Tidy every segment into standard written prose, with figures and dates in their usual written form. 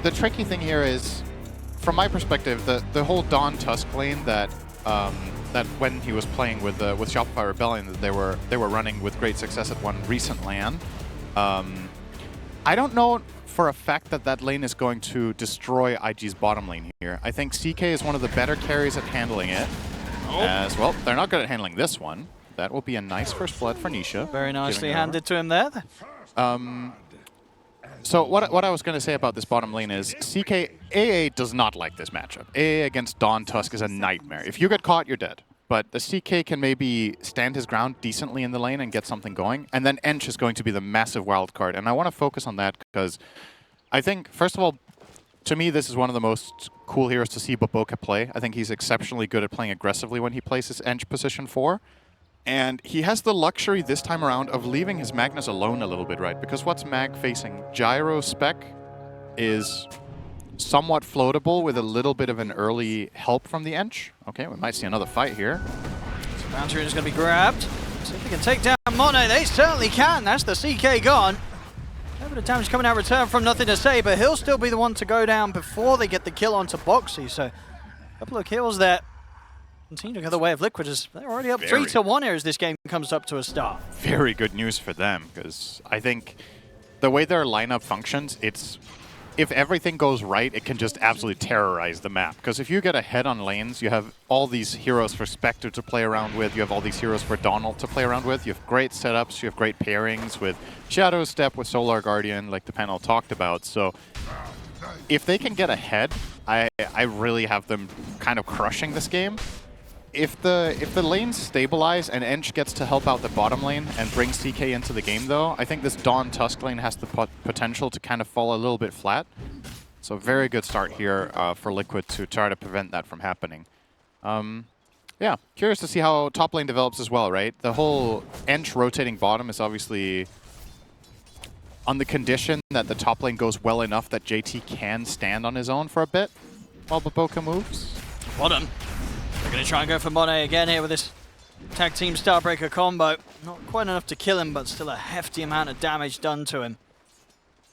the tricky thing here is, from my perspective, the whole Dawn Tusk lane that that when he was playing with Shopify Rebellion, that they were running with great success at one recent LAN. I don't know for a fact that that lane is going to destroy IG's bottom lane here. I think CK is one of the better carries at handling it. As well, they're not good at handling this one. That will be a nice first blood for Nisha. Very nicely handed to him there. So what I was going to say about this bottom lane is AA does not like this matchup. AA against Dawn Tusk is a nightmare. If you get caught, you're dead. But the CK can maybe stand his ground decently in the lane and get something going. And then Ench is going to be the massive wild card. And I want to focus on that because I think, first of all, to me, this is one of the most cool heroes to see Boboka play. I think he's exceptionally good at playing aggressively when he plays his Ench position 4. And he has the luxury this time around of leaving his Magnus alone a little bit, right? Because what's Mag facing? Gyro Spec is somewhat floatable with a little bit of an early help from the Ench. Okay, we might see another fight here. So Bounty is going to be grabbed. See if they can take down Mono. They certainly can. That's the CK gone. A bit of damage coming out return from Nothing to Say, but he'll still be the one to go down before they get the kill onto Boxy. So a couple of kills there. Continue to go the way of Liquid as they're already up 3-1 here as this game comes up to a start. Very good news for them, because I think the way their lineup functions, it's if everything goes right, it can just absolutely terrorize the map. Because if you get ahead on lanes, you have all these heroes for Spectre to play around with, you have all these heroes for Donald to play around with, you have great setups, you have great pairings with Shadow Step, with Solar Guardian, like the panel talked about. So if they can get ahead, I really have them kind of crushing this game. If the lanes stabilize and Ench gets to help out the bottom lane and bring CK into the game, though, I think this Dawn Tusk lane has the potential to kind of fall a little bit flat. So very good start here for Liquid to try to prevent that from happening. Yeah, curious to see how top lane develops as well, right? The whole Ench rotating bottom is obviously on the condition that the top lane goes well enough that JT can stand on his own for a bit while Boboka moves. Bottom. They're going to try and go for Monet again here with this tag team Starbreaker combo. Not quite enough to kill him, but still a hefty amount of damage done to him.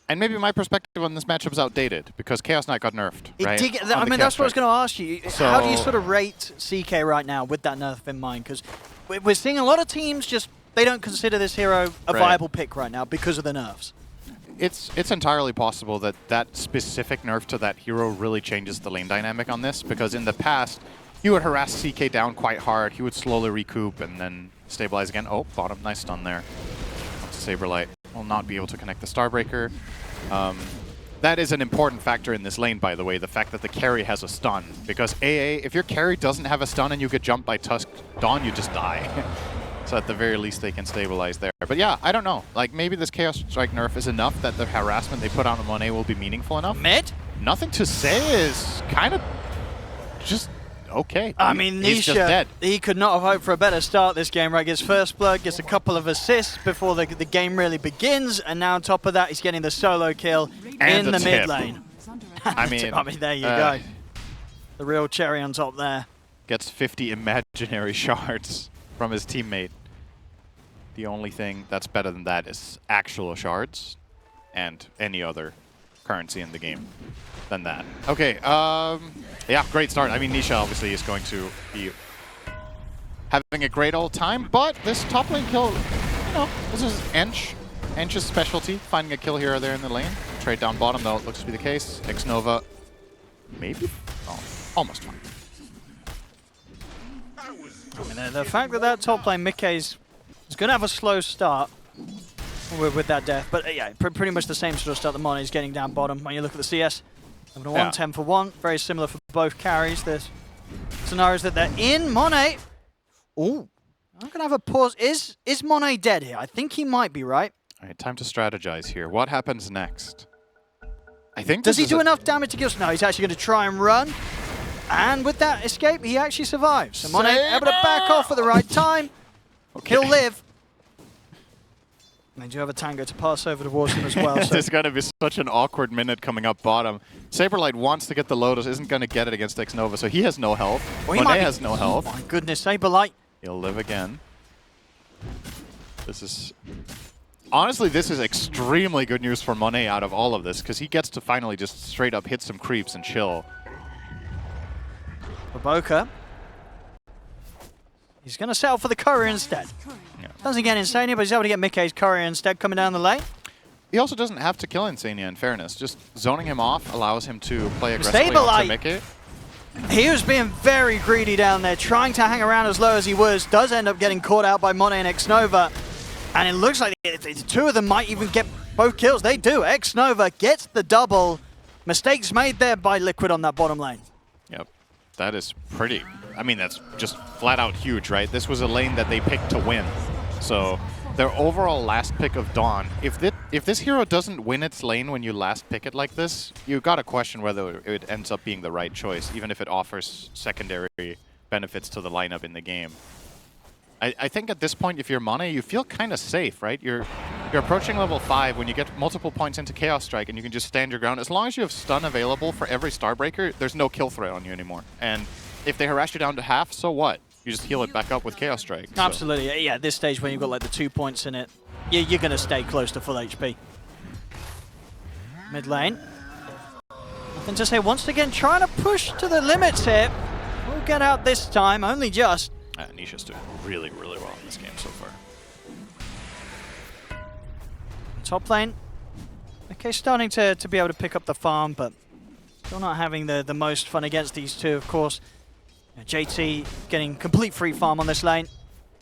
And maybe my perspective on this matchup is outdated, because Chaos Knight got nerfed, right? I mean, that's what I was going to ask you. So how do you sort of rate CK right now with that nerf in mind? Because we're seeing a lot of teams just, they don't consider this hero a viable pick right now because of the nerfs. It's entirely possible that that specific nerf to that hero really changes the lane dynamic on this, because in the past, you would harass CK down quite hard, he would slowly recoup and then stabilize again. Oh, bottom, nice stun there. Saberlight will not be able to connect the Starbreaker. That is an important factor in this lane, by the way, the fact that the carry has a stun. Because AA, if your carry doesn't have a stun and you get jumped by Tusk Dawn, you just die. So at the very least, they can stabilize there. But yeah, I don't know. Like, maybe this Chaos Strike nerf is enough that the harassment they put on Monet will be meaningful enough. Mid? Nothing to say is kind of just okay. I mean, Nisha, he could not have hoped for a better start this game, right? Gets first blood, gets a couple of assists before the game really begins, and now on top of that, he's getting the solo kill and in the mid lane. I mean, there you go. The real cherry on top there. Gets 50 imaginary shards from his teammate. The only thing that's better than that is actual shards and any other currency in the game than that. Okay, yeah, great start. I mean, Nisha obviously is going to be having a great old time, but this top lane kill, you know, this is Ench's specialty, finding a kill here or there in the lane. Trade down bottom, though, it looks to be the case. Xnova, maybe? Oh, almost fine. I mean, the fact that that top lane, Mikkei's is going to have a slow start with that death, but yeah, pretty much the same sort of start that Monet's getting down bottom. When you look at the CS, having a 1-10 for 1, very similar for both carries. There's scenarios that they're in. Monet, ooh, I'm going to have a pause. Is Monet dead here? I think he might be, right? All right, time to strategize here. What happens next? I think does he do enough damage to kill? No, he's actually going to try and run. And with that escape, he actually survives. So Monet able to back off at the right time. Okay. He'll live. They do have a Tango to pass over towards him as well. So. There's going to be such an awkward minute coming up bottom. Saberlight wants to get the Lotus, isn't going to get it against Xnova, so he has no health. Well, Monet has no health. Oh my goodness, Saberlight. He'll live again. This is Honestly, this is extremely good news for Monet out of all of this, because he gets to finally just straight up hit some creeps and chill. Baboka. He's going to settle for the courier instead. Yeah. Doesn't get Insania, but he's able to get Mickey's courier instead coming down the lane. He also doesn't have to kill Insania, in fairness. Just zoning him off allows him to play aggressively onto Mickey. He was being very greedy down there, trying to hang around as low as he was. Does end up getting caught out by Monet and Xnova. And it looks like the two of them might even get both kills. They do. Xnova gets the double. Mistakes made there by Liquid on that bottom lane. Yep. That is pretty. I mean, that's just flat out huge, right? This was a lane that they picked to win. So their overall last pick of Dawn, if this hero doesn't win its lane when you last pick it like this, you got to question whether it ends up being the right choice, even if it offers secondary benefits to the lineup in the game. I think at this point, if you're Monet, you feel kind of safe, right? You're approaching level 5 when you get multiple points into Chaos Strike and you can just stand your ground. As long as you have stun available for every Starbreaker, there's no kill threat on you anymore. And if they harass you down to half, so what? You just heal it back up with Chaos Strike. So. Absolutely. Yeah, at this stage when you've got like the 2 points in it, you're going to stay close to full HP. Mid lane. Nothing to say. Once again, trying to push to the limits here. We'll get out this time, only just. Nisha's doing really, really well in this game so far. Top lane. Okay, starting to be able to pick up the farm, but still not having the most fun against these two, of course. JT getting complete free farm on this lane.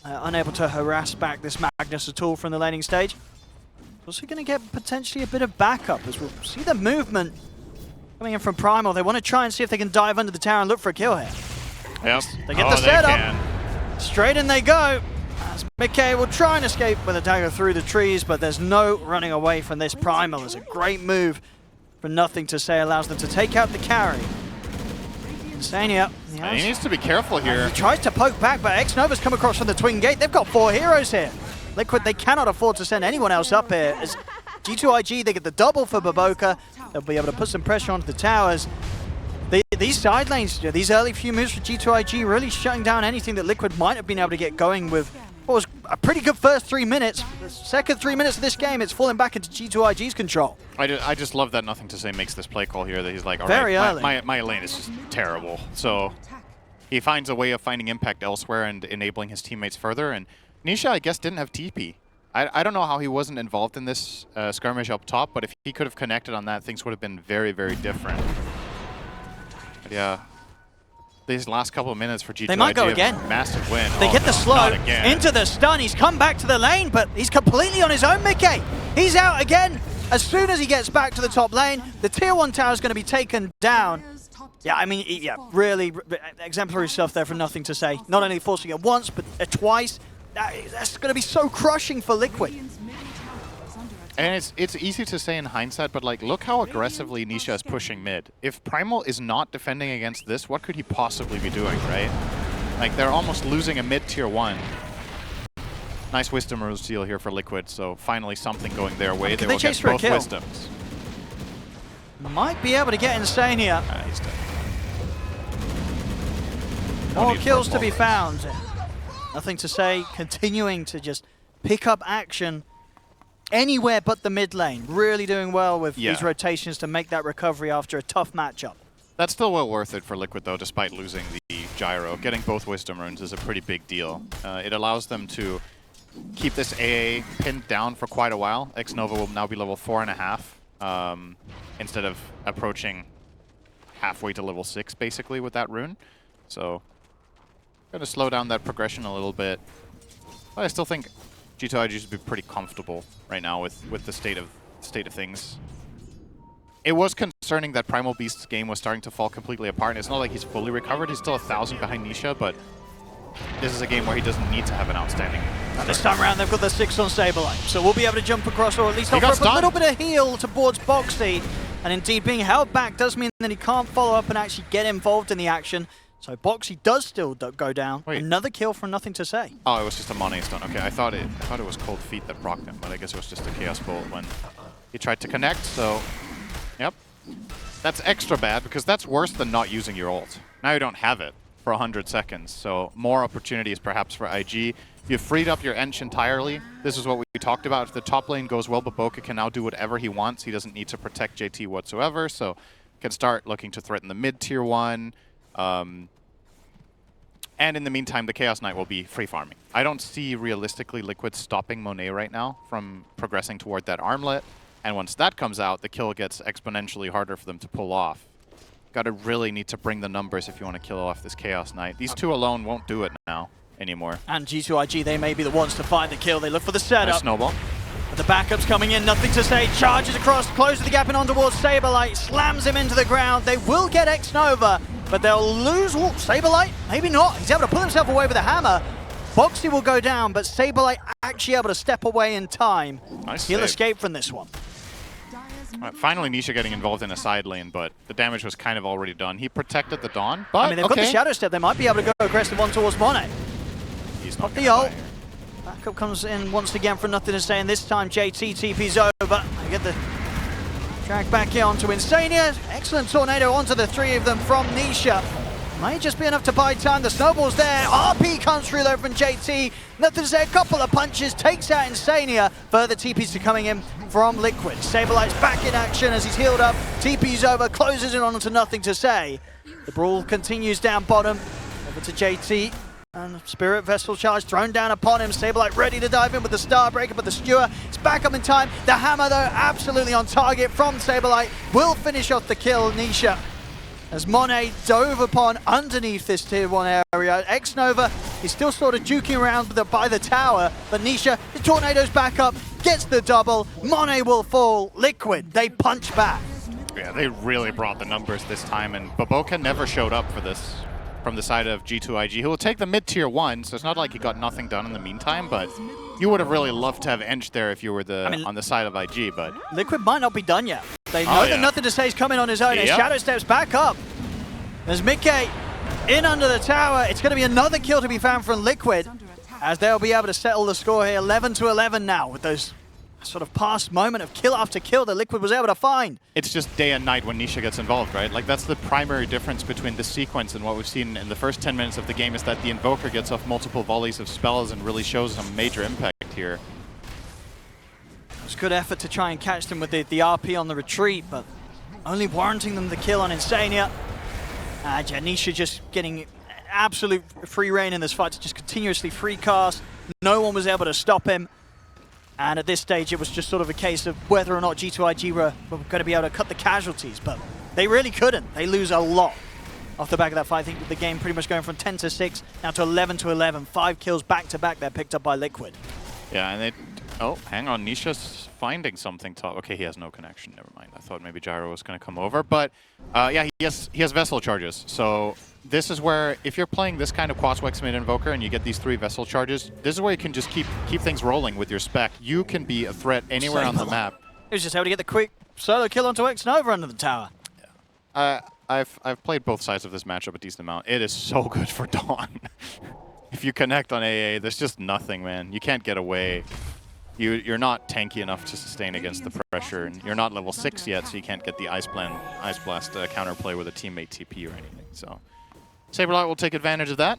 Unable to harass back this Magnus at all from the laning stage. Also going to get potentially a bit of backup as we'll see the movement coming in from Primal. They want to try and see if they can dive under the tower and look for a kill here. Yep. They get the setup. Straight in they go. As Mickey will try and escape with a dagger through the trees, but there's no running away from this Primal. It's a great move for Nothing to Say, allows them to take out the carry. Insania. He needs to be careful here. He tries to poke back, but Xnova's come across from the Twin Gate. They've got 4 heroes here. Liquid, they cannot afford to send anyone else up here. As G2.iG, they get the double for Baboka. They'll be able to put some pressure onto the towers. These side lanes, these early few moves for G2.iG really shutting down anything that Liquid might have been able to get going with what was a pretty good first 3 minutes. The second 3 minutes of this game, it's falling back into G2.iG's control. I just love that Nothing to Say makes this play call here, that he's like, all Very right, early. my lane is just terrible. So he finds a way of finding impact elsewhere and enabling his teammates further. And Nisha, I guess, didn't have TP. I don't know how he wasn't involved in this skirmish up top, but if he could have connected on that, things would have been very, very different. But yeah, these last couple of minutes for G2.iG, they might go again. Massive win. They get the slow again. into the stun. He's come back to the lane, but he's completely on his own, Mickey. He's out again. As soon as he gets back to the top lane, the tier 1 tower is going to be taken down. Yeah, I mean, yeah, really exemplary stuff there for Nothing to Say. Not only forcing it once, but twice. That's going to be so crushing for Liquid. And it's easy to say in hindsight, but like, look how aggressively Nisha is pushing mid. If Primal is not defending against this, what could he possibly be doing, right? Like, they're almost losing a mid tier 1. Nice Wisdom Rune steal here for Liquid, so finally something going their way. They will get both Wisdoms. Might be able to get Insania. He's dead. More kills to be found. Nothing to Say, continuing to just pick up action anywhere but the mid lane. Really doing well with these rotations to make that recovery after a tough matchup. That's still well worth it for Liquid, though, despite losing the Gyro. Getting both Wisdom Runes is a pretty big deal. It allows them to keep this AA pinned down for quite a while. Xnova will now be level 4.5 instead of approaching halfway to level 6, basically, with that rune. So, going to slow down that progression a little bit. But I still think G2.iG should be pretty comfortable right now with the state of things. It was concerning that Primal Beast's game was starting to fall completely apart, and it's not like he's fully recovered. He's still 1,000 behind Nisha, but this is a game where he doesn't need to have an outstanding. This time around, they've got the 6 on Saberlight, so we'll be able to jump across, or at least offer up a little bit of heal towards Boxy. And indeed, being held back does mean that he can't follow up and actually get involved in the action. So Boxy does still go down. Wait. Another kill from Nothing to Say. Oh, it was just a Monet stun. Okay, I thought it was Cold Feet that procced him, but I guess it was just a Chaos Bolt when he tried to connect. So, yep, that's extra bad because that's worse than not using your ult. Now you don't have it for 100 seconds. So more opportunities perhaps for IG. You've freed up your Ench entirely. This is what we talked about, if the top lane goes well, Baboka can now do whatever he wants. He doesn't need to protect JT whatsoever, so can start looking to threaten the mid tier 1. And in the meantime, the Chaos Knight will be free farming. I don't see realistically Liquid stopping Monet right now from progressing toward that armlet. And once that comes out, the kill gets exponentially harder for them to pull off. Gotta really need to bring the numbers if you want to kill off this Chaos Knight. These two alone won't do it now anymore. And G2.iG, they may be the ones to find the kill. They look for the setup. Nice snowball. But the backup's coming in, nothing to say. Charges across, closes the gap in on towards Saberlight, slams him into the ground. They will get X-Nova, but they'll lose Saberlight. Maybe not. He's able to pull himself away with a hammer. Boxy will go down, but Saberlight actually able to step away in time. Nice He'll save. escape from this one. Finally, Nisha getting involved in a side lane, but the damage was kind of already done. He protected the Dawn, but I mean, they've got the Shadow Step. They might be able to go aggressive one towards Monet. He's not The ult. Backup comes in once again for nothing to say, and this time JT TP's over. They get the drag back here onto Insania. Excellent tornado onto the three of them from Nisha. May just be enough to buy time. The snowball's there. RP comes through though from JT. Nothing to say. A couple of punches. Takes out Insania. Further TPs are coming in from Liquid. Saberlight's back in action as he's healed up. TP's over. Closes it on to nothing to say. The brawl continues down bottom. Over to JT. And Spirit Vessel charge thrown down upon him. Saberlight ready to dive in with the Starbreaker, but the Skewer is back up in time. The hammer, though, absolutely on target from Saberlight. Will finish off the kill, Nisha. As Monet dove upon underneath this tier 1 area. X-Nova is still sort of juking around by the tower, but Nisha, the tornado's back up, gets the double. Monet will fall. Liquid, they punch back. Yeah, they really brought the numbers this time, and Baboka never showed up for this from the side of G2.iG. He will take the mid-tier 1, so it's not like he got nothing done in the meantime, but you would have really loved to have Ench there if you were on the side of IG, but... Liquid might not be done yet. They know that nothing to say is coming on his own, and Shadow steps back up. There's Mickey in under the tower. It's going to be another kill to be found from Liquid, as they'll be able to settle the score here. 11-11 now, with those sort of past moment of kill after kill that Liquid was able to find. It's just day and night when Nisha gets involved, right? Like, that's the primary difference between this sequence and what we've seen in the first 10 minutes of the game, is that the Invoker gets off multiple volleys of spells and really shows some major impact here. It was good effort to try and catch them with the RP on the retreat, but only warranting them the kill on Insania. Nisha just getting absolute free reign in this fight to just continuously free cast. No one was able to stop him. And at this stage, it was just sort of a case of whether or not G2.iG were going to be able to cut the casualties, but they really couldn't. They lose a lot off the back of that fight. I think the game pretty much going from 10-6 now to 11-11. 5 kills back-to-back there picked up by Liquid. Yeah, and they... Oh, hang on. Nisha's finding something top. Okay, he has no connection. Never mind. I thought maybe Gyro was going to come over. But, yeah, he has Vessel charges. So this is where, if you're playing this kind of Quaswex mid-invoker and you get these 3 Vessel charges, this is where you can just keep things rolling with your spec. You can be a threat anywhere on the map. He was just able to get the quick solo kill onto X-Nova under the tower. Yeah. I've played both sides of this matchup a decent amount. It is so good for Dawn. If you connect on AA, there's just nothing, man. You can't get away. You're not tanky enough to sustain against the pressure, and you're not level 6 yet, so you can't get the Ice Blast counterplay with a teammate TP or anything. So Saberlight will take advantage of that.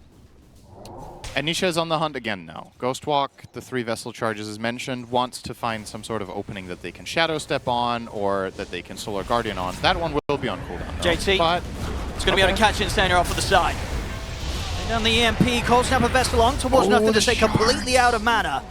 And Nisha is on the hunt again now. Ghostwalk, the 3 Vessel charges as mentioned, wants to find some sort of opening that they can Shadow Step on or that they can Solar Guardian on. That one will be on cooldown, though. JT, but it's going to be able to catch Insania off to the side. Down the EMP, cold snap a Vessel on towards nothing to say, completely out of mana.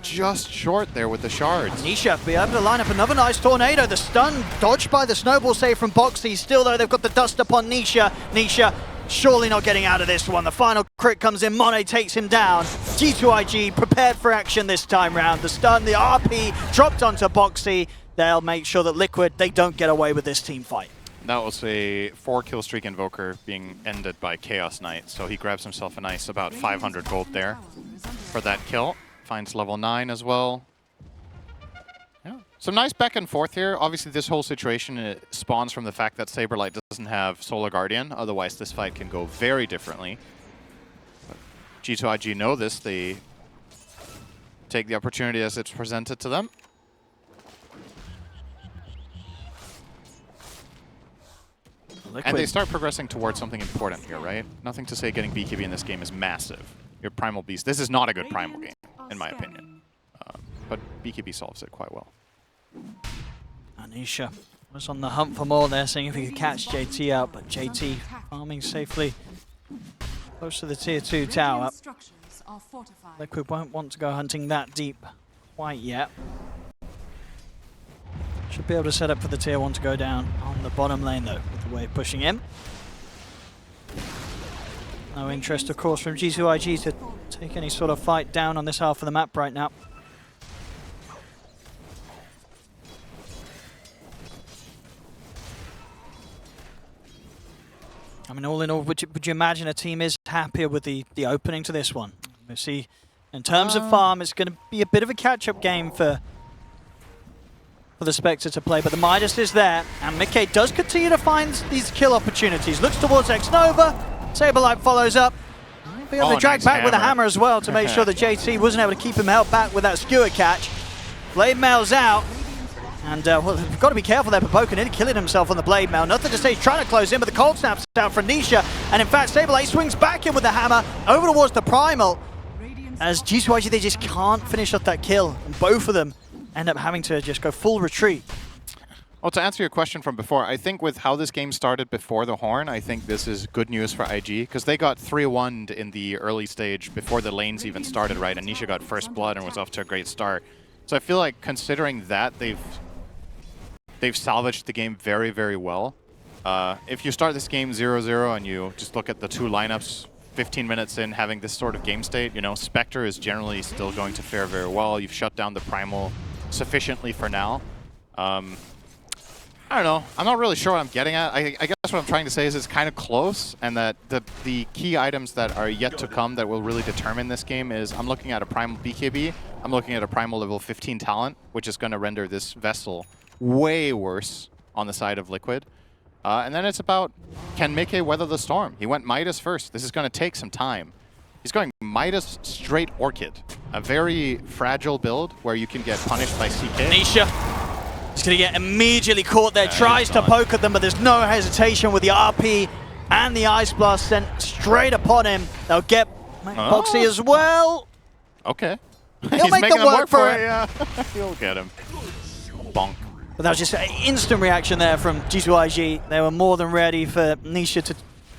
Just short there with the shards. Nisha be able to line up another nice tornado. The stun dodged by the snowball save from Boxy. Still though, they've got the dust upon Nisha. Nisha surely not getting out of this one. The final crit comes in. Monet takes him down. G2.iG prepared for action this time round. The stun, the RP dropped onto Boxy. They'll make sure that Liquid, they don't get away with this team fight. That was a 4-kill streak Invoker being ended by Chaos Knight. So he grabs himself a nice about 500 gold there for that kill. Finds level 9 as well. Yeah. Some nice back and forth here. Obviously, this whole situation spawns from the fact that Saberlight doesn't have Solar Guardian. Otherwise, this fight can go very differently. But G2.iG know this. They take the opportunity as it's presented to them. Liquid. And they start progressing towards something important here, right? Nothing to say getting BKB in this game is massive. Your Primal Beast. This is not a good Primal game, in my opinion. but BKB solves it quite well. Anisha was on the hunt for more there, seeing if he could catch JT out, but JT farming safely close to the tier 2 tower. Liquid won't want to go hunting that deep quite yet. Should be able to set up for the tier 1 to go down on the bottom lane though, with the wave pushing in. No interest, of course, from G2.iG to take any sort of fight down on this half of the map right now. I mean, all in all, would you imagine a team is happier with the opening to this one? We see, in terms of farm, it's going to be a bit of a catch-up game for the Spectre to play, but the Midas is there, and Mickey does continue to find these kill opportunities. Looks towards X-Nova, Saberlight follows up. Be able to drag nice back with a hammer as well to make sure that JT wasn't able to keep him held back with that skewer catch. Blade Mail's out. And well, we've got to be careful there, Popoka nearly killing himself on the Blade Mail. Nothing to say, he's trying to close in, but the cold snaps out from Nisha. And in fact, Saberlight swings back in with the hammer over towards the Primal. As G2.iG, they just can't finish off that kill. And both of them end up having to just go full retreat. Well, to answer your question from before, I think with how this game started before the Horn, I think this is good news for IG, because they got 3-1'd in the early stage before the lanes even started, right? And Nisha got first blood and was off to a great start. So I feel like considering that, they've salvaged the game very, very well. If you start this game 0-0 and you just look at the two lineups 15 minutes in having this sort of game state, you know, Spectre is generally still going to fare very well. You've shut down the Primal sufficiently for now. I don't know. I'm not really sure what I'm getting at. I guess what I'm trying to say is it's kind of close, and that the key items that are yet to come that will really determine this game is I'm looking at a Primal BKB, I'm looking at a Primal level 15 talent, which is going to render this Vessel way worse on the side of Liquid. And then it's about, can Mickey weather the storm? He went Midas first. This is going to take some time. He's going Midas straight Orchid. A very fragile build where you can get punished by CK. Nisha. He's going to get immediately caught there, tries to poke at them, but there's no hesitation with the RP and the Ice Blast sent straight upon him. They'll get Boxy as well. Okay. He'll make the work for it. Yeah. He'll get him. Bonk. But that was just an instant reaction there from G2.iG. They were more than ready for Nisha to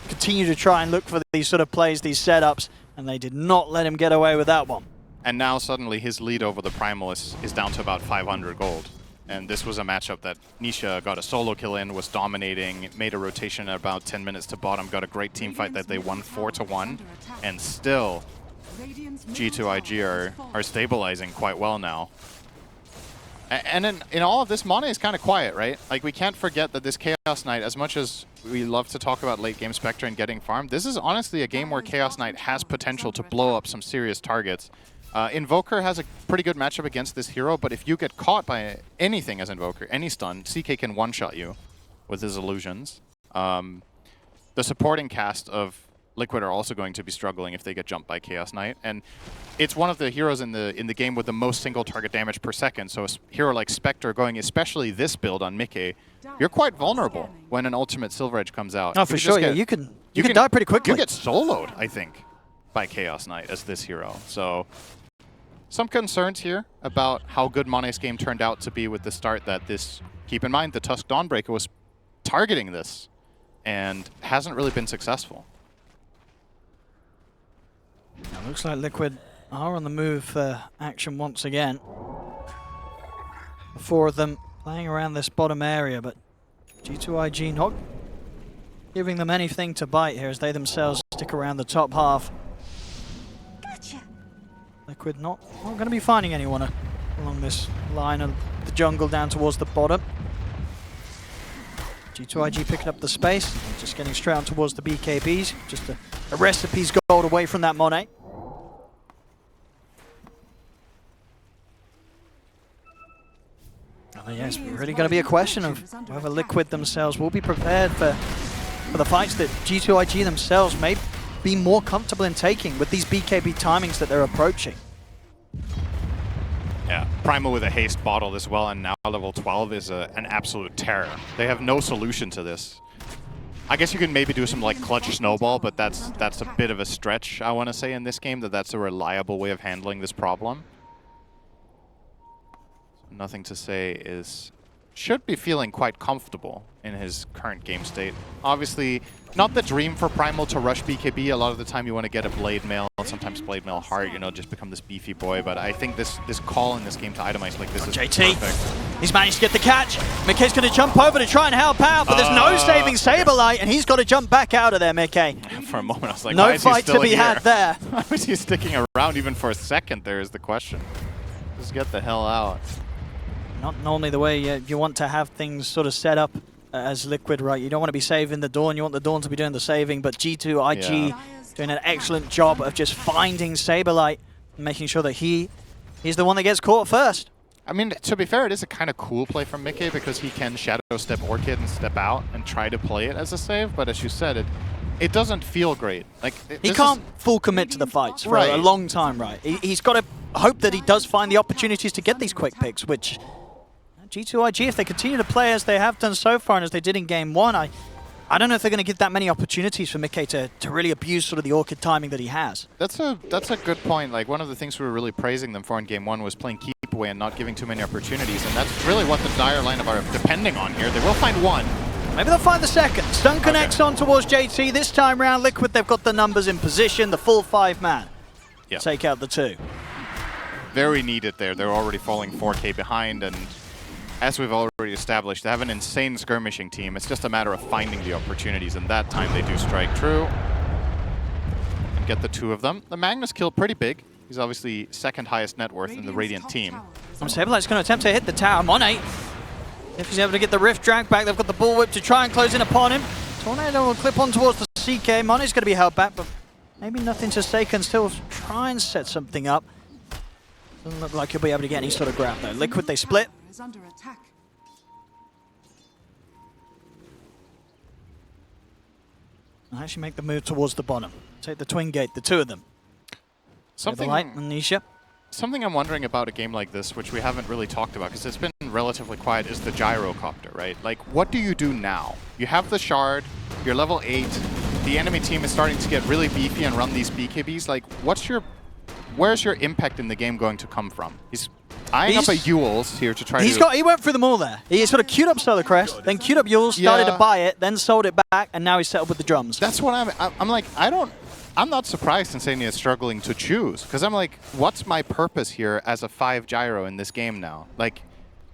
continue to try and look for these sort of plays, these setups, and they did not let him get away with that one. And now suddenly his lead over the Primal is down to about 500 gold. And this was a matchup that Nisha got a solo kill in, was dominating, made a rotation at about 10 minutes to bottom, got a great team fight that they won 4-1, and still G2.iG are stabilizing quite well now. And in all of this, Mana is kind of quiet, right? Like, we can't forget that this Chaos Knight, as much as we love to talk about late game Spectre and getting farmed, this is honestly a game where Chaos Knight has potential to blow up some serious targets. Invoker has a pretty good matchup against this hero, but if you get caught by anything as Invoker, any stun, CK can one-shot you with his illusions. The supporting cast of Liquid are also going to be struggling if they get jumped by Chaos Knight, and it's one of the heroes in the game with the most single target damage per second, so a hero like Spectre going, especially this build on Mickey, you're quite vulnerable when an ultimate Silver Edge comes out. Oh, for sure, yeah, you can die pretty quickly. You get soloed, I think, by Chaos Knight as this hero, so some concerns here about how good Mone's game turned out to be with the start that this, keep in mind, the Tusk Dawnbreaker was targeting this and hasn't really been successful. Now, looks like Liquid are on the move for action once again. The four of them playing around this bottom area, but G2.iG not giving them anything to bite here as they themselves stick around the top half. Liquid not going to be finding anyone along this line of the jungle down towards the bottom. G2.iG picking up the space, just getting straight on towards the BKBs. Just a recipe's gold away from that Monet. Oh, yeah, it's really going to be a question of whether Liquid themselves will be prepared for the fights that G2.iG themselves may be more comfortable in taking with these BKB timings that they're approaching. Yeah, Primal with a haste bottle as well, and now level 12 is an absolute terror. They have no solution to this. I guess you can maybe do some like clutch snowball, but that's a bit of a stretch, I want to say, in this game, that's a reliable way of handling this problem. Nothing to say is should be feeling quite comfortable in his current game state. Obviously, not the dream for Primal to rush BKB. A lot of the time you want to get a Blade Mail, sometimes Blade Mail hard, you know, just become this beefy boy. But I think this call in this game to itemize like this is JT. perfect. He's managed to get the catch. McKay's going to jump over to try and help out, but there's no saving Saberlight, and he's got to jump back out of there, McKay. For a moment, I was like, no why is he fight still to be here? had there. Why was he sticking around even for a second there is the question. Just get the hell out. Not normally the way you want to have things sort of set up as Liquid, right? You don't want to be saving the Dawn, you want the Dawn to be doing the saving, but G2.iG doing an excellent job of just finding Saberlight and making sure that he's the one that gets caught first. I mean, to be fair, it is a kind of cool play from Mickey because he can Shadow Step Orchid and step out and try to play it as a save, but as you said, it doesn't feel great. Like he can't full commit to the fights for a long time, right? He's got to hope that he does find the opportunities to get these quick picks, which G2.iG, if they continue to play as they have done so far and as they did in Game 1, I don't know if they're going to give that many opportunities for Mickey to really abuse sort of the Orchid timing that he has. That's a good point. Like, one of the things we were really praising them for in Game 1 was playing keep away and not giving too many opportunities, and that's really what the Dire lineup are depending on here. They will find one. Maybe they'll find the second. Stun connects on towards JT. This time round, Liquid, they've got the numbers in position, the full 5-man. Yep. Take out the 2. Very needed there. They're already falling 4K behind, and as we've already established, they have an insane skirmishing team. It's just a matter of finding the opportunities, and that time they do strike true and get the 2 of them. The Magnus kill pretty big. He's obviously second highest net worth in the Radiant team. Saberlight's going to attempt to hit the tower. Monet, if he's able to get the Rift drag back, they've got the Bullwhip to try and close in upon him. Tornado will clip on towards the CK. Monet's going to be held back, but maybe nothing to say, can still try and set something up. Doesn't look like he'll be able to get any sort of grab though. Liquid, they split. Under attack. I'll actually make the move towards the bottom. Take the twin gate, the 2 of them. Something I'm wondering about a game like this, which we haven't really talked about because it's been relatively quiet, is the gyrocopter, right? Like, what do you do now? You have the shard, you're level 8, the enemy team is starting to get really beefy and run these BKBs. Like, where's your impact in the game going to come from? He's eyeing up a Eul's here to try He went through them all there. He sort of queued up Solar Crest, then queued up Eul's, started to buy it, then sold it back, and now he's set up with the drums. That's what I'm like, I'm not surprised Insania is struggling to choose, because I'm like, what's my purpose here as a 5 gyro in this game now? Like,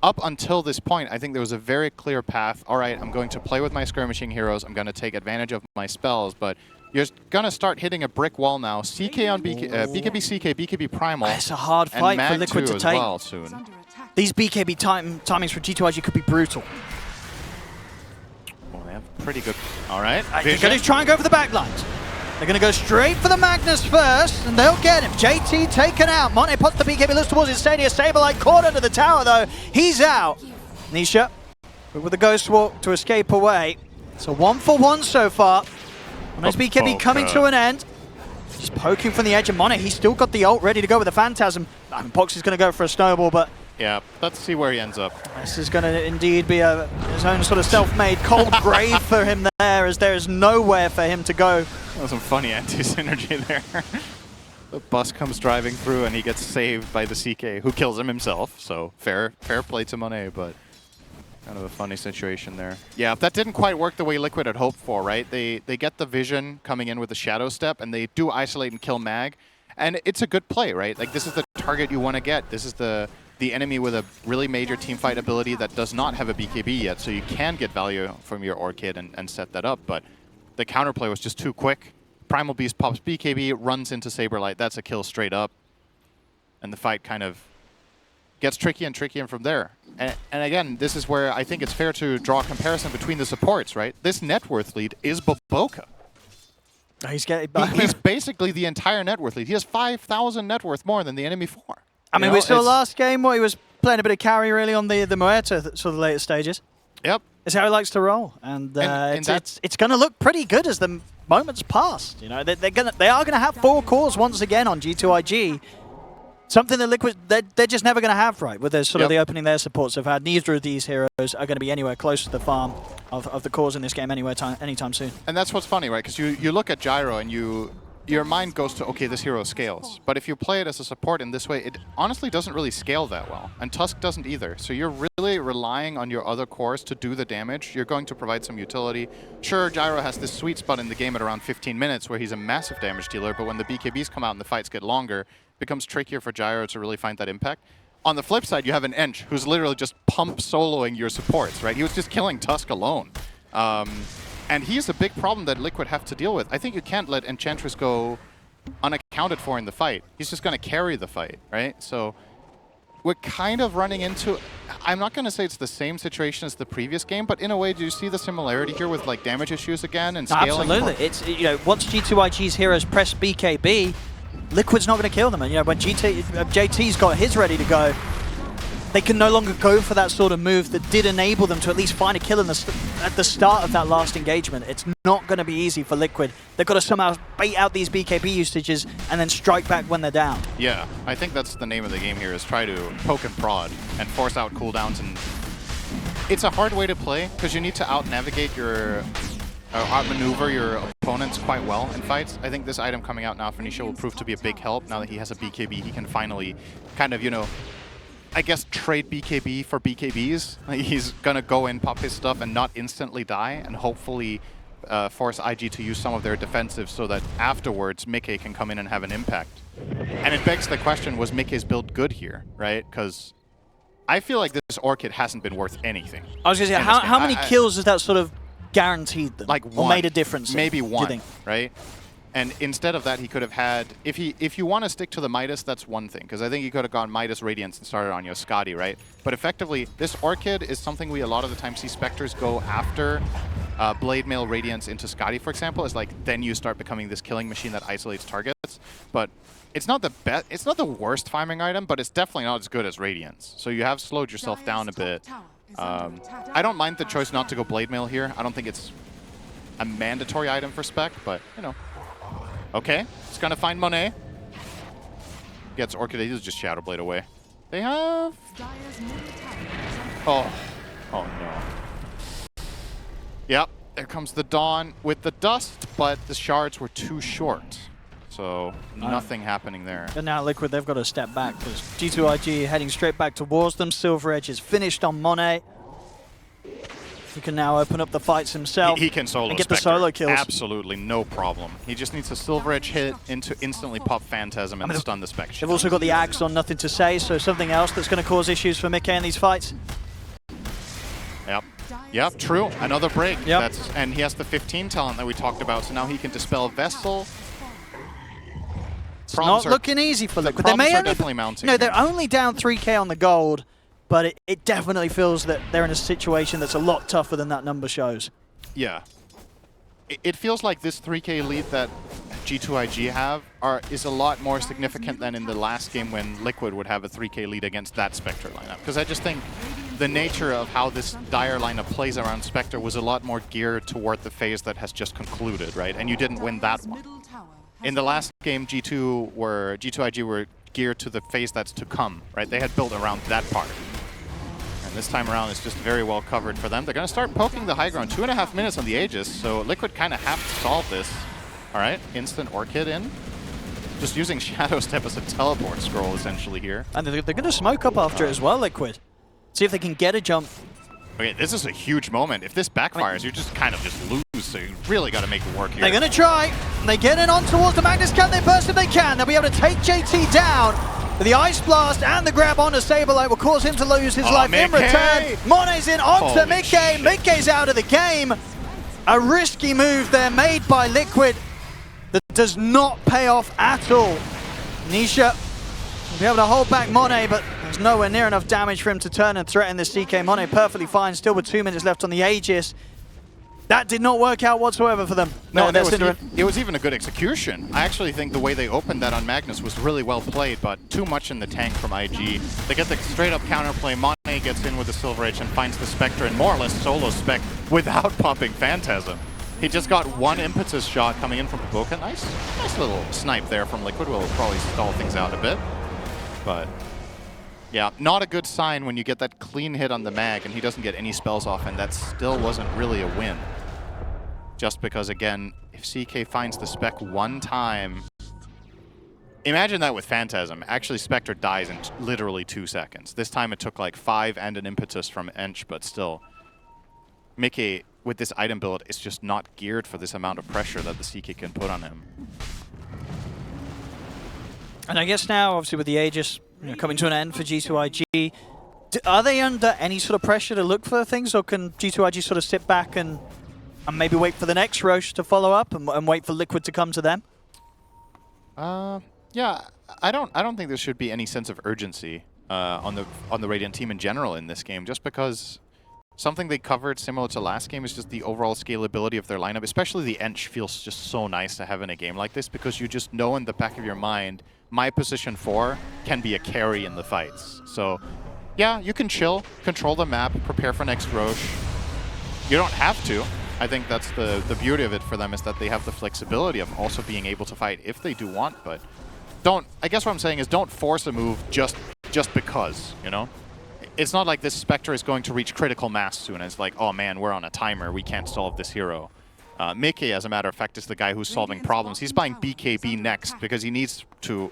up until this point, I think there was a very clear path. All right, I'm going to play with my skirmishing heroes, I'm going to take advantage of my spells, but you're going to start hitting a brick wall now. CK on BKB CK, BKB Primal. It's a hard fight for Liquid to take. Well soon. These BKB timings for G2.iG could be brutal. Well, they have pretty good... All right. They're going to try and go for the backlines. They're going to go straight for the Magnus first, and they'll get him. JT taken out. Monte puts the BKB loose towards his Stadia. Saberlight caught under the tower, though. He's out. Nisha with a Ghost Walk to escape away. So 1-for-1 so far. Nice BKB coming to an end. Just poking from the edge of Monet. He's still got the ult ready to go with the Phantasm. I mean, Pox is going to go for a snowball, but... Yeah, let's see where he ends up. This is going to indeed be his own sort of self-made cold grave for him there, as there is nowhere for him to go. That was some funny anti-synergy there. The bus comes driving through and he gets saved by the CK, who kills him himself. So fair play to Monet, but kind of a funny situation there. Yeah, that didn't quite work the way Liquid had hoped for, right? They get the vision coming in with the Shadow Step, and they do isolate and kill Mag. And it's a good play, right? Like, this is the target you want to get. This is the enemy with a really major teamfight ability that does not have a BKB yet, so you can get value from your Orchid and set that up. But the counterplay was just too quick. Primal Beast pops BKB, runs into Saberlight. That's a kill straight up. And the fight kind of gets tricky and from there. And again, this is where I think it's fair to draw a comparison between the supports, right? This net worth lead is Boboka. He's basically the entire net worth lead. He has 5,000 net worth more than the enemy 4. I mean, we saw last game where he was playing a bit of carry really on the Muerta sort of the later stages. Yep. It's how he likes to roll, and it's going to look pretty good as the moments pass. You know, they are gonna have 4 cores once again on G2.iG. Something that Liquid they're just never going to have, right? With the the opening their supports have had. Neither of these heroes are going to be anywhere close to the farm of the cores in this game anytime soon. And that's what's funny, right? Because you look at Gyro and you your mind goes to, okay, this hero scales. But if you play it as a support in this way, it honestly doesn't really scale that well. And Tusk doesn't either. So you're really relying on your other cores to do the damage. You're going to provide some utility. Sure, Gyro has this sweet spot in the game at around 15 minutes where he's a massive damage dealer, but when the BKBs come out and the fights get longer, it becomes trickier for Gyro to really find that impact. On the flip side, you have an Ench who's literally just pump soloing your supports, right? He was just killing Tusk alone. And he's a big problem that Liquid have to deal with. I think you can't let Enchantress go unaccounted for in the fight. He's just going to carry the fight, right? So we're kind of running into... I'm not going to say it's the same situation as the previous game, but in a way, do you see the similarity here with like damage issues again and scaling? Absolutely. It's, you know, once G2.iG's heroes press BKB, Liquid's not going to kill them. And, you know, when JT's got his ready to go, they can no longer go for that sort of move that did enable them to at least find a kill at the start of that last engagement. It's not going to be easy for Liquid. They've got to somehow bait out these BKB usages and then strike back when they're down. Yeah, I think that's the name of the game here, is try to poke and prod and force out cooldowns. And it's a hard way to play because you need to out-navigate your... outmaneuver your opponents quite well in fights. I think this item coming out now for Nisha will prove to be a big help. Now that he has a BKB, he can finally kind of, you know, I guess trade BKB for BKBs. He's gonna go in, pop his stuff, and not instantly die, and hopefully force IG to use some of their defensives so that afterwards Mickey can come in and have an impact. And it begs the question, was Mickey's build good here, right? Because I feel like this Orchid hasn't been worth anything. I was gonna say, how many kills has that sort of guaranteed them? Like or one, made a difference? Maybe one, one, right? And instead of that, he could have had... If you want to stick to the Midas, that's one thing. Because I think he could have gone Midas Radiance and started on your Scotty, right? But effectively, this Orchid is something we a lot of the time see Spectres go after Blade Mail Radiance into Scotty, for example. Is like, then you start becoming this killing machine that isolates targets. But it's not the best... It's not the worst farming item, but it's definitely not as good as Radiance. So you have slowed yourself down a bit. I don't mind the choice not to go Blade Mail here. I don't think it's a mandatory item for Spec, but, you know... Okay, it's gonna find Monet. Gets Orchid, he'll just Shadow Blade away. They have... Oh no. Yep, there comes the Dawn with the Dust, but the shards were too short. So, nothing happening there. And now Liquid, they've got to step back, because G2.iG heading straight back towards them. Silver Edge is finished on Monet. He can now open up the fights himself. He can solo and get Spectre. the solo kills. Absolutely, no problem. He just needs a Silver Edge hit into instantly pop Phantasm and stun the Spectre. They've also got the Axe on Nothing to Say, so something else that's going to cause issues for Mickey in these fights. Yep, true. Another break. Yep. And he has the 15 talent that we talked about, so now he can dispel Vessel. It's not looking easy for Liquid. They may definitely mounting. No, they're only down 3k on the gold, but it definitely feels that they're in a situation that's a lot tougher than that number shows. Yeah. It feels like this 3k lead that G2.iG have is a lot more significant than in the last game when Liquid would have a 3k lead against that Spectre lineup. Because I just think the nature of how this Dire lineup plays around Spectre was a lot more geared toward the phase that has just concluded, right? And you didn't win that one. In the last game, G2.iG were geared to the phase that's to come, right? They had built around that part. And this time around, it's just very well covered for them. They're going to start poking the high ground. 2.5 minutes on the Aegis, so Liquid kind of have to solve this. All right, instant Orchid in. Just using Shadow Step as a teleport scroll, essentially, here. And they're going to smoke up after it as well, Liquid. See if they can get a jump. Okay, this is a huge moment. If this backfires, you just kind of just lose, so you really got to make it work here. They're going to try. They get in on towards the Magnus. Can they burst if they can? They'll be able to take JT down. But the Ice Blast and the grab onto Saberlight will cause him to lose his life in return. Monet's in onto Mickey. Mickey's out of the game. A risky move there made by Liquid that does not pay off at all. Nisha will be able to hold back Monet, but there's nowhere near enough damage for him to turn and threaten this CK. Monet perfectly fine, still with 2 minutes left on the Aegis. That did not work out whatsoever for them. No, it was even a good execution. I actually think the way they opened that on Magnus was really well played, but too much in the tank from IG. They get the straight-up counterplay. Monet gets in with the Silver Edge and finds the Spectre and more or less solo Spec without popping Phantasm. He just got one impetus shot coming in from Boca. Nice little snipe there from Liquid. Will probably stall things out a bit. But yeah, not a good sign when you get that clean hit on the mag and he doesn't get any spells off, and that still wasn't really a win. Just because, again, if CK finds the Spec one time... Imagine that with Phantasm. Actually, Spectre dies in literally 2 seconds. This time it took like 5 and an impetus from Ench, but still. Mickey, with this item build, is just not geared for this amount of pressure that the CK can put on him. And I guess now, obviously with the Aegis coming to an end for G2.iG, are they under any sort of pressure to look for things, or can G2.iG sort of sit back and maybe wait for the next Roche to follow up and wait for Liquid to come to them? Yeah, I don't think there should be any sense of urgency on the Radiant team in general in this game, just because something they covered similar to last game is just the overall scalability of their lineup. Especially the Ench feels just so nice to have in a game like this, because you just know in the back of your mind, my position 4 can be a carry in the fights. So yeah, you can chill, control the map, prepare for next Roche. You don't have to. I think that's the beauty of it for them, is that they have the flexibility of also being able to fight if they do want, but I guess what I'm saying is don't force a move just because, you know? It's not like this Spectre is going to reach critical mass soon. It's like, oh man, we're on a timer, we can't solve this hero. Mickey, as a matter of fact, is the guy who's solving problems. He's buying BKB next because he needs to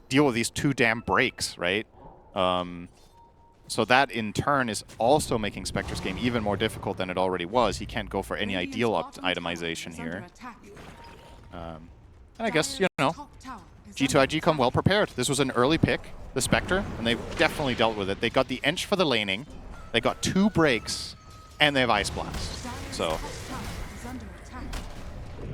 deal with these 2 damn breaks, right? So that, in turn, is also making Spectre's game even more difficult than it already was. He can't go for any ideal itemization here. And I guess, you know, G2.iG come well prepared. This was an early pick, the Spectre, and they've definitely dealt with it. They got the Ench for the laning, they got 2 breaks, and they have Ice Blast. So,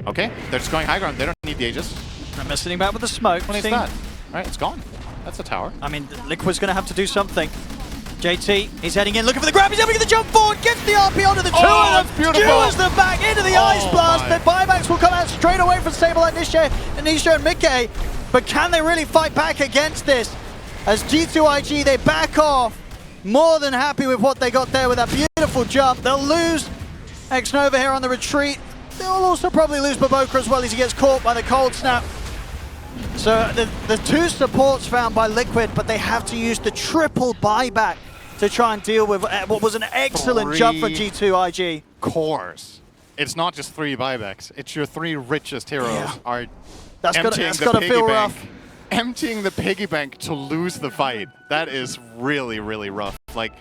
okay, they're just going high ground. They don't need the Aegis. Remember sitting back with the smoke. What is that? All right, it's gone. That's a tower. I mean, Liquid's going to have to do something. JT, he's heading in, looking for the grab. He's able to get the jump forward, gets the RP onto the 2 of them, skewers them back into the Ice Blast. The buybacks will come out straight away from Sableye, Nisha, and Mickey. But can they really fight back against this? As G2.iG, they back off. More than happy with what they got there with that beautiful jump. They'll lose X-Nova here on the retreat. They'll also probably lose Baboka as well as he gets caught by the cold snap. So the 2 supports found by Liquid, but they have to use the triple buyback to try and deal with what was an excellent jump for G2.iG. Cores. It's not just 3 buybacks. It's your 3 richest heroes are that's gotta feel rough. Emptying the piggy bank to lose the fight. That is really, really rough. Like,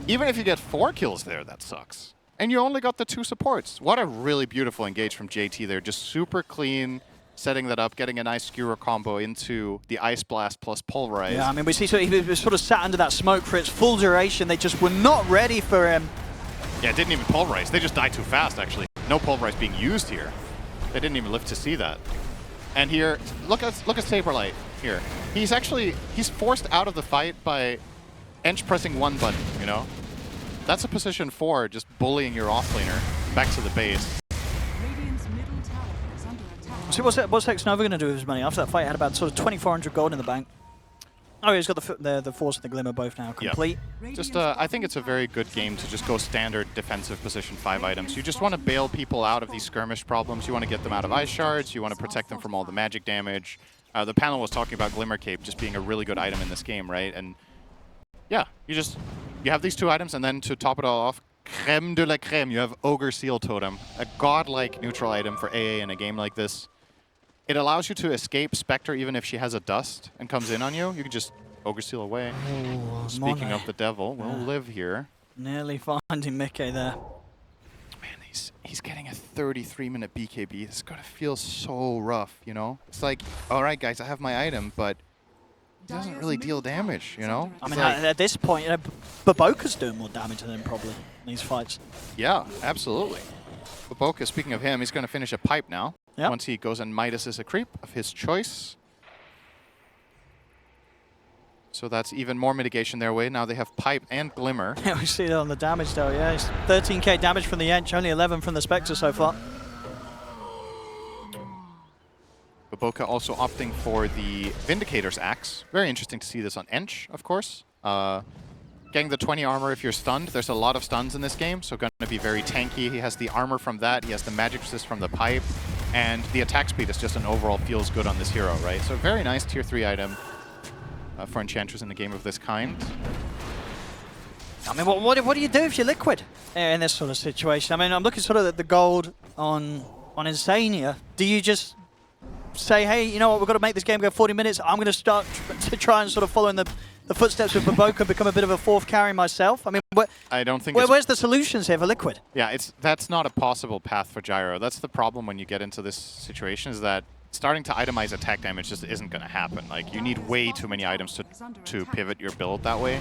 even if you get 4 kills there, that sucks. And you only got the 2 supports. What a really beautiful engage from JT there. Just super clean, setting that up, getting a nice skewer combo into the Ice Blast plus Pulverize. Yeah, I mean, we see he was sort of sat under that smoke for its full duration. They just were not ready for him. Yeah, it didn't even Pulverize. They just died too fast, actually. No Pulverize being used here. They didn't even live to see that. And here, look at Saberlight here. He's forced out of the fight by Ench pressing 1 button, you know? That's a position 4, just bullying your offlaner back to the base. So what's X-Nova going to do with his money? After that fight, he had about sort of 2,400 gold in the bank. Oh, he's got the Force and the Glimmer both now complete. Yep. Just, I think it's a very good game to just go standard defensive position 5 items. You just want to bail people out of these skirmish problems. You want to get them out of Ice Shards. You want to protect them from all the magic damage. The panel was talking about Glimmer Cape just being a really good item in this game, right? And yeah, you have these 2 items, and then to top it all off, creme de la creme, you have Ogre Seal Totem, a godlike neutral item for AA in a game like this. It allows you to escape Spectre even if she has a dust and comes in on you. You can just Ogre Seal away. Ooh, Speaking of the devil, we'll live here. Nearly finding Mickey there. Man, he's getting a 33-minute BKB. This is going to feel so rough, you know? It's like, all right, guys, I have my item, but it doesn't really deal damage, you know? I mean, at this point, Baboka's doing more damage than him probably in these fights. Yeah, absolutely. Baboka, speaking of him, he's going to finish a pipe now. Yep. Once he goes and Midas a creep of his choice. So that's even more mitigation their way. Now they have Pipe and Glimmer. Yeah, we see that on the damage though, yeah. It's 13k damage from the Ench, only 11 from the Spectre so far. Baboka also opting for the Vindicator's Axe. Very interesting to see this on Ench, of course. Getting the 20 armor if you're stunned. There's a lot of stuns in this game, so going to be very tanky. He has the armor from that. He has the magic resist from the Pipe. And the attack speed is just an overall feels good on this hero, right? So very nice tier 3 item for Enchantress in a game of this kind. I mean, what do you do if you're Liquid in this sort of situation? I mean, I'm looking sort of at the gold on Insania. Do you just say, hey, you know what, we've got to make this game go 40 minutes. I'm going to start to try and sort of follow in the footsteps of Baboka, become a bit of a fourth carry myself? I mean, I don't think where's the solutions here for Liquid? Yeah, that's not a possible path for Gyro. That's the problem when you get into this situation, is that starting to itemize attack damage just isn't going to happen. Like, you need way too many items to pivot your build that way.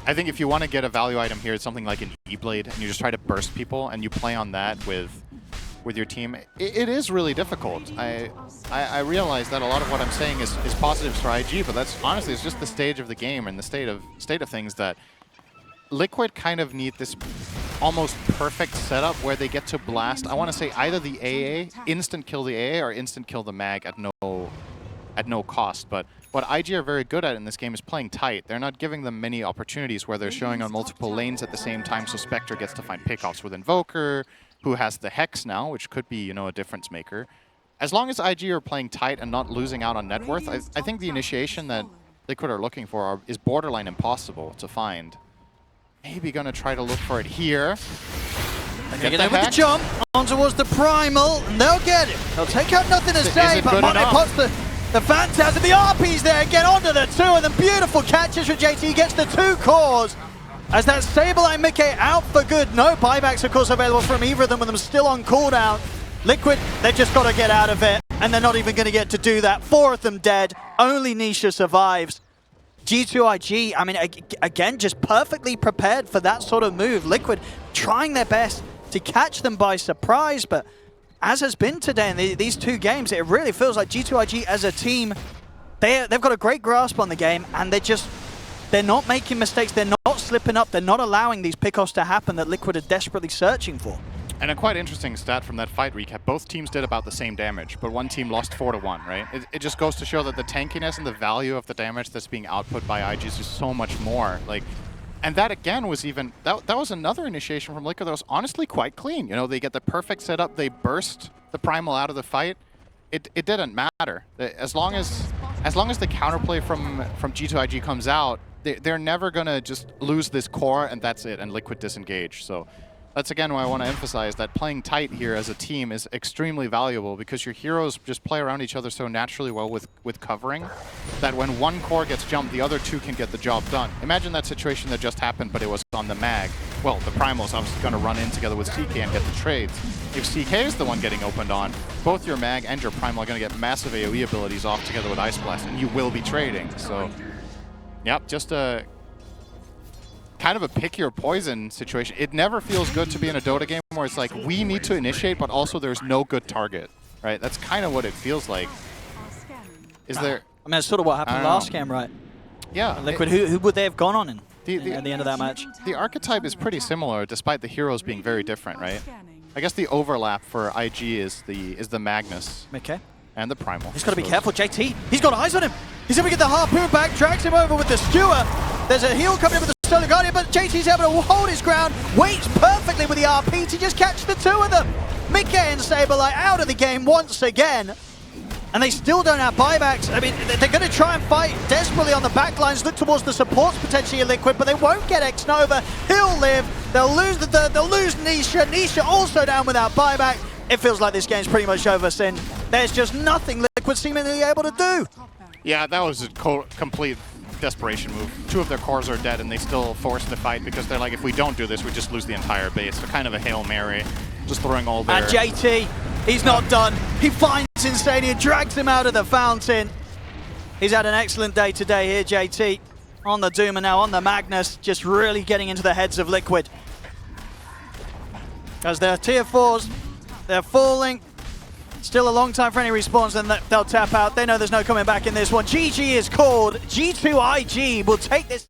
I think if you want to get a value item here, it's something like an E-Blade, and you just try to burst people, and you play on that with your team. It is really difficult. I realize that a lot of what I'm saying is positives for IG, but that's honestly, it's just the stage of the game and the state of things that Liquid kind of need this almost perfect setup where they get to blast, I want to say, either the AA, instant kill the AA, or instant kill the mag at no cost. But what IG are very good at in this game is playing tight. They're not giving them many opportunities where they're showing on multiple lanes at the same time, so Spectre gets to find pickoffs with Invoker, who has the Hex now, which could be, you know, a difference maker. As long as IG are playing tight and not losing out on net worth, I think the initiation that Liquid are looking for is borderline impossible to find. Maybe gonna try to look for it here. They get with the jump on towards the Primal, and they'll get it. They'll take out nothing to say, but Mono pops the Phantasm, the RP's there, get onto the two, and then beautiful catches for JT, gets the 2 cores. As that Saberline Mickey out for good. No buybacks, of course, available from either of them, with them still on cooldown. Liquid, they've just got to get out of it, and they're not even going to get to do that. 4 of them dead. Only Nisha survives. G2.iG, I mean, again, just perfectly prepared for that sort of move. Liquid trying their best to catch them by surprise, but as has been today in these 2 games, it really feels like G2.iG as a team, they've got a great grasp on the game, and they're not making mistakes, they're not slipping up, they're not allowing these pickoffs to happen that Liquid are desperately searching for. And a quite interesting stat from that fight recap, both teams did about the same damage, but one team lost 4-1, right? It just goes to show that the tankiness and the value of the damage that's being output by IG is just so much more. Like, and that again was even, that was another initiation from Liquid that was honestly quite clean. You know, they get the perfect setup, they burst the Primal out of the fight. It didn't matter. As long as the counterplay from G2.iG comes out, they're never gonna just lose this core and that's it, and Liquid disengage. So that's again why I want to emphasize that playing tight here as a team is extremely valuable, because your heroes just play around each other so naturally well with covering that when one core gets jumped, the other 2 can get the job done. Imagine that situation that just happened, but it was on the mag. Well, the Primal's obviously going to run in together with CK and get the trades. If CK is the one getting opened on, both your mag and your Primal are going to get massive AoE abilities off together with Ice Blast, and you will be trading. So, yep, just a kind of a pick your poison situation. It never feels good to be in a Dota game where it's like, we need to initiate, but also there's no good target, right? That's kind of what it feels like. Is there... I mean, that's sort of what happened last game, right? Yeah. Liquid, who would they have gone on at the end of that match? The archetype is pretty similar, despite the heroes being very different, right? I guess the overlap for IG is the Magnus. Okay. And the Primal. He's got to be careful, JT. He's got eyes on him. He's going to get the harpoon back, drags him over with the skewer. There's a heal coming in with the Solar Guardian, but JT's able to hold his ground, waits perfectly with the RP to just catch the 2 of them. Mickey and Saberlight out of the game once again. And they still don't have buybacks. I mean, they're going to try and fight desperately on the backlines, look towards the supports potentially Liquid, but they won't get X-Nova. He'll live. They'll lose the third. They'll lose Nisha. Nisha also down without buyback. It feels like this game's pretty much over, Sin. There's just nothing Liquid seemingly able to do. Yeah, that was a complete desperation move. 2 of their cores are dead, and they still force the fight because they're like, if we don't do this, we just lose the entire base. So kind of a Hail Mary, just throwing all their... And JT, he's not done. He finds Insania, drags him out of the fountain. He's had an excellent day today here, JT. On the Doom and now on the Magnus, just really getting into the heads of Liquid. As their tier 4s, they're falling. Still a long time for any respawns, and they'll tap out. They know there's no coming back in this one. GG is called. G2.iG will take this.